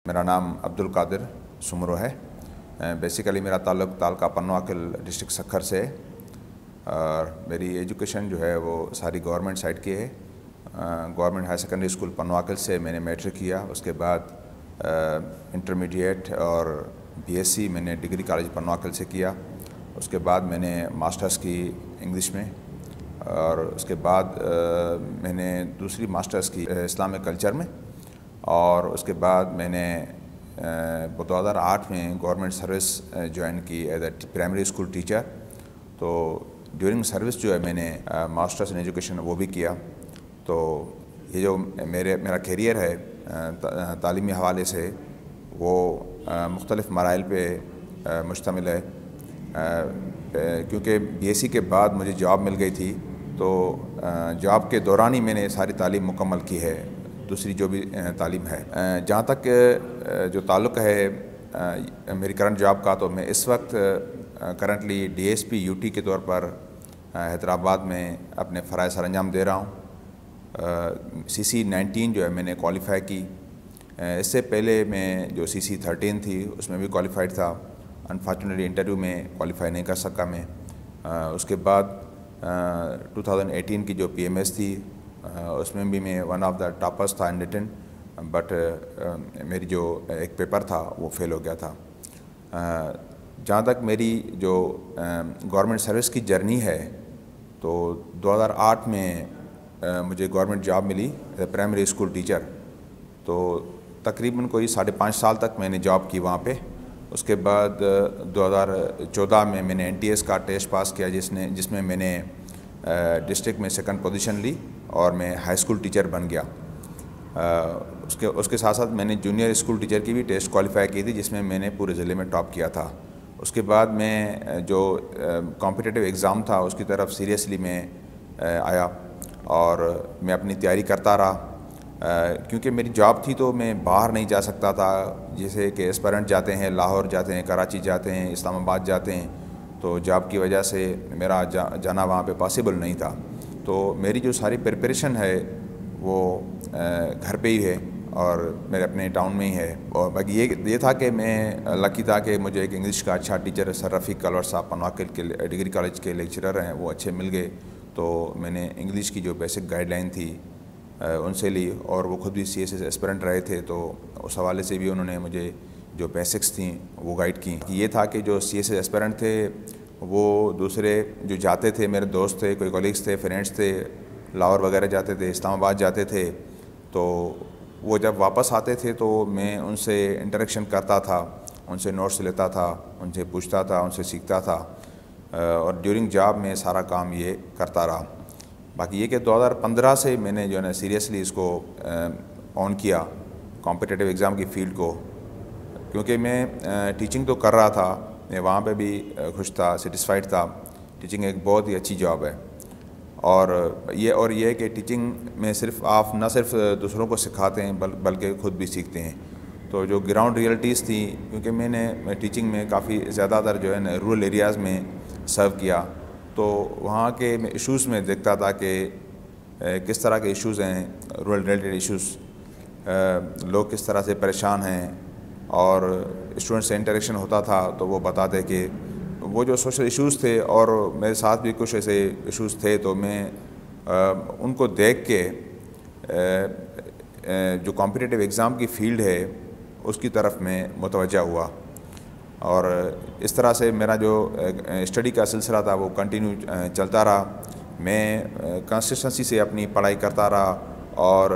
मेरा नाम अब्दुल कादिर सुमरो है। बेसिकली मेरा ताल्लुक़ पन्नवाकिल डिस्ट्रिक्ट सक्खर से है और मेरी एजुकेशन जो है वो सारी गवर्नमेंट साइड की है। गवर्नमेंट हाई सेकेंडरी स्कूल पन्नवाकिल से मैंने मैट्रिक किया। उसके बाद इंटरमीडिएट और बीएससी मैंने डिग्री कॉलेज पन्नवाकिल से किया। उसके बाद मैंने मास्टर्स की इंग्लिश में और उसके बाद मैंने दूसरी मास्टर्स की इस्लामिक कल्चर में और उसके बाद मैंने 2008 में गवर्नमेंट सर्विस ज्वाइन की as a primary school teacher. तो ड्यूरिंग सर्विस जो है मैंने मास्टर्स इन एजुकेशन वो भी किया। तो ये जो मेरा कैरियर है तालीमी हवाले से वो मुख्तलिफ़ मराइल पे मुश्तमिल है। क्योंकि बीएससी के बाद मुझे जॉब मिल गई थी तो जॉब के दौरान ही मैंने सारी तालीम मुकम्मल की है, दूसरी जो भी तालीम है। जहाँ तक जो ताल्लुक़ है मेरी करंट जॉब का, तो मैं इस वक्त करंटली डीएसपी यूटी के तौर पर हैदराबाद में अपने फ़राइज़ सर अंजाम दे रहा हूँ। CC19 जो है मैंने क्वालिफ़ाई की। इससे पहले मैं जो CC13 थी उसमें भी क्वालिफ़ाइड था। अनफॉर्चुनेटली इंटरव्यू में क्वालिफ़ाई नहीं कर सका मैं। उसके बाद 2018 की जो PMS थी उसमें भी मैं वन ऑफ द टॉपर्स था इन रिटन, बट मेरी जो एक पेपर था वो फेल हो गया था। जहाँ तक मेरी जो गवर्नमेंट सर्विस की जर्नी है, तो 2008 में मुझे गवर्नमेंट जॉब मिली as a primary school teacher. तो तकरीबन कोई 5.5 साल तक मैंने जॉब की वहाँ पे। उसके बाद 2014 में मैंने NTS का टेस्ट पास किया जिसमें मैंने डिस्ट्रिक्ट में सेकंड पोजीशन ली और मैं हाई स्कूल टीचर बन गया। उसके साथ साथ मैंने जूनियर स्कूल टीचर की भी टेस्ट क्वालिफ़ाई की थी जिसमें मैंने पूरे ज़िले में टॉप किया था। उसके बाद मैं जो कॉम्पिटिटिव एग्ज़ाम था उसकी तरफ सीरियसली मैं आया और मैं अपनी तैयारी करता रहा। क्योंकि मेरी जॉब थी तो मैं बाहर नहीं जा सकता था। जैसे कि एस्पिरेंट जाते हैं, लाहौर जाते हैं, कराची जाते हैं, इस्लामाबाद जाते हैं, तो जॉब की वजह से मेरा जाना वहाँ पे पॉसिबल नहीं था। तो मेरी जो सारी प्रिपरेशन है वो घर पे ही है और मेरे अपने टाउन में ही है। और बाकी ये था कि मैं लकी था कि मुझे एक इंग्लिश का अच्छा टीचर सर रफ़ीक कलवर साहब पन्नवाकिल के डिग्री कॉलेज के लेक्चरर हैं, वो अच्छे मिल गए। तो मैंने इंग्लिश की जो बेसिक गाइडलाइन थी उनसे ली और वो खुद भी CSS एस्पिरेंट रहे थे, तो उस हवाले से भी उन्होंने मुझे जो बेसिक्स थी वो गाइड की। ये था कि जो CSS एस्पिरेंट थे वो दूसरे जो जाते थे, मेरे दोस्त थे, कोई कॉलीग्स थे, फ्रेंड्स थे, लाहौर वगैरह जाते थे, इस्लामाबाद जाते थे, तो वो जब वापस आते थे तो मैं उनसे इंटरेक्शन करता था, उनसे नोट्स लेता था, उनसे पूछता था, उनसे सीखता था और ड्यूरिंग जॉब में सारा काम ये करता रहा। बाकी ये कि 2015 से मैंने जो है ना सीरियसली इसको ऑन किया कॉम्पिटिटिव एग्ज़ाम की फ़ील्ड को, क्योंकि मैं टीचिंग तो कर रहा था, मैं वहाँ पे भी खुश था, सेटिस्फाइड था। टीचिंग एक बहुत ही अच्छी जॉब है और ये कि टीचिंग में सिर्फ आप न सिर्फ दूसरों को सिखाते हैं बल्कि खुद भी सीखते हैं। तो जो ग्राउंड रियलिटीज़ थी, क्योंकि मैंने टीचिंग में काफ़ी ज़्यादातर जो है ना रूरल एरियाज़ में सर्व किया, तो वहाँ के इश्यूज़ में देखता था कि किस तरह के इश्यूज़ हैं, रूरल रिलेटेड इश्यूज़, लोग किस तरह से परेशान हैं और स्टूडेंट से इंटरेक्शन होता था तो वो बताते कि वो जो सोशल इश्यूज़ थे और मेरे साथ भी कुछ ऐसे इश्यूज़ थे, तो मैं उनको देख के जो कॉम्पिटिटिव एग्ज़ाम की फ़ील्ड है उसकी तरफ मैं मुतवज्जा हुआ और इस तरह से मेरा जो स्टडी का सिलसिला था वो कंटिन्यू चलता रहा। मैं कंसिस्टेंसी से अपनी पढ़ाई करता रहा और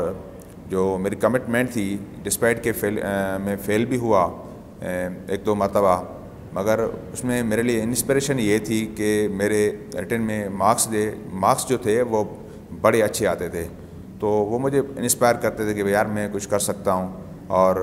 जो मेरी कमिटमेंट थी, डिस्पाइट के मैं फ़ेल भी हुआ 1-2 मरतबा, मगर उसमें मेरे लिए इंस्पिरेशन ये थी कि मेरे रिटन में मार्क्स जो थे वो बड़े अच्छे आते थे, तो वो मुझे इंस्पायर करते थे कि यार मैं कुछ कर सकता हूँ। और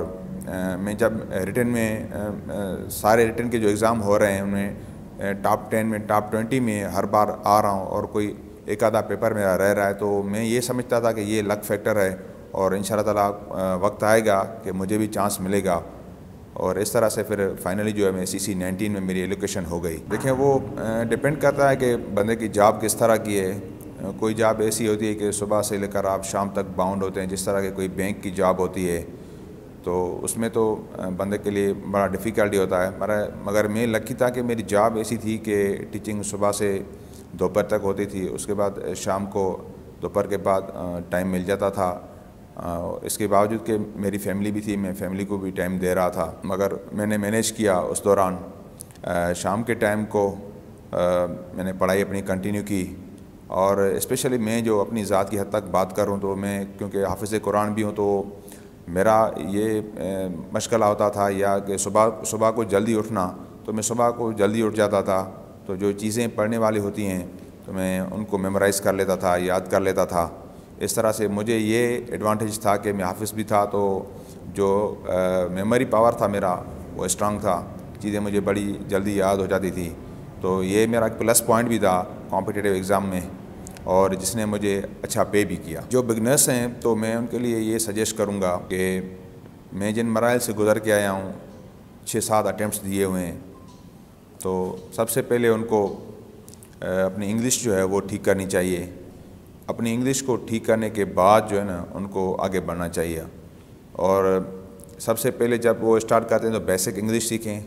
मैं जब रिटन में सारे रिटन के जो एग्ज़ाम हो रहे हैं उनमें टॉप 10 में, टॉप 20 में हर बार आ रहा हूँ और कोई एक आधा पेपर मेरा रह रहा है, तो मैं ये समझता था कि ये लक फैक्टर है और इंशाअल्लाह ताला वक्त आएगा कि मुझे भी चांस मिलेगा। और इस तरह से फिर फाइनली जो है मैं CC19 में मेरी एलोकेशन हो गई। देखें, वो डिपेंड करता है कि बंदे की जॉब किस तरह की है। कोई जॉब ऐसी होती है कि सुबह से लेकर आप शाम तक बाउंड होते हैं, जिस तरह के कोई बैंक की जॉब होती है, تو اس میں تو بندے کے لیے بڑا ڈیفیکلٹی ہوتا ہے، مگر میں لکی تھا کہ میری جاب ایسی تھی کہ ٹیچنگ صبح سے دوپہر تک ہوتی تھی، اس کے بعد شام کو دوپہر کے بعد ٹائم مل جاتا تھا۔ اس کے باوجود کہ میری فیملی بھی تھی، میں فیملی کو بھی ٹائم دے رہا تھا، مگر میں نے مینیج کیا اس دوران۔ شام کے ٹائم کو میں نے پڑھائی اپنی کنٹینیو کی، اور اسپیشلی میں جو اپنی ذات کی حد تک بات کروں تو میں کیونکہ حافظ قرآن بھی ہوں، تو میرا یہ مشغلہ ہوتا تھا یا کہ صبح کو جلدی اٹھنا، تو میں صبح کو جلدی اٹھ جاتا تھا، تو جو چیزیں پڑھنے والی ہوتی ہیں تو میں ان کو میمورائز کر لیتا تھا، یاد کر لیتا تھا۔ اس طرح سے مجھے یہ ایڈوانٹیج تھا کہ میں حافظ بھی تھا، تو جو میموری پاور تھا میرا وہ اسٹرانگ تھا، چیزیں مجھے بڑی جلدی یاد ہو جاتی تھی۔ تو یہ میرا ایک پلس پوائنٹ بھی تھا کمپٹیٹیو ایگزام میں، اور جس نے مجھے اچھا پے بھی کیا۔ جو بگنرس ہیں تو میں ان کے لیے یہ سجیسٹ کروں گا کہ میں جن مراحل سے گزر کے آیا ہوں، 6-7 اٹیمپٹس دیے ہوئے ہیں، تو سب سے پہلے ان کو اپنی انگلش جو ہے وہ ٹھیک کرنی چاہیے۔ اپنی انگلش کو ٹھیک کرنے کے بعد جو ہے نا ان کو آگے بڑھنا چاہیے، اور سب سے پہلے جب وہ اسٹارٹ کرتے ہیں تو بیسک انگلش سیکھیں۔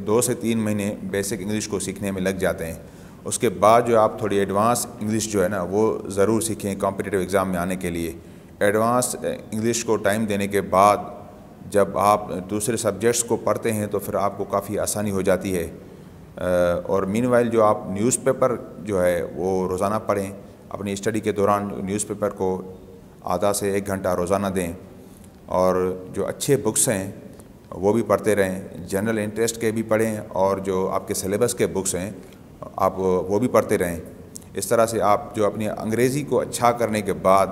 2 سے 3 مہینے بیسک انگلش کو سیکھنے میں لگ جاتے ہیں۔ اس کے بعد جو آپ تھوڑی ایڈوانس انگلش جو ہے نا وہ ضرور سیکھیں کمپٹیٹیو ایگزام میں آنے کے لیے۔ ایڈوانس انگلش کو ٹائم دینے کے بعد جب آپ دوسرے سبجیکٹس کو پڑھتے ہیں تو پھر آپ کو کافی آسانی ہو جاتی ہے۔ اور مین وائل جو آپ نیوز پیپر جو ہے وہ روزانہ پڑھیں، اپنی اسٹڈی کے دوران نیوز پیپر کو آدھا سے 1 گھنٹہ روزانہ دیں، اور جو اچھے بکس ہیں وہ بھی پڑھتے رہیں، جنرل انٹرسٹ کے بھی پڑھیں، اور جو آپ کے سلیبس کے بکس ہیں آپ وہ بھی پڑھتے رہیں۔ اس طرح سے آپ جو اپنی انگریزی کو اچھا کرنے کے بعد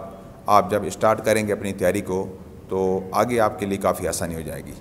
آپ جب اسٹارٹ کریں گے اپنی تیاری کو، تو آگے آپ کے لیے کافی آسانی ہو جائے گی۔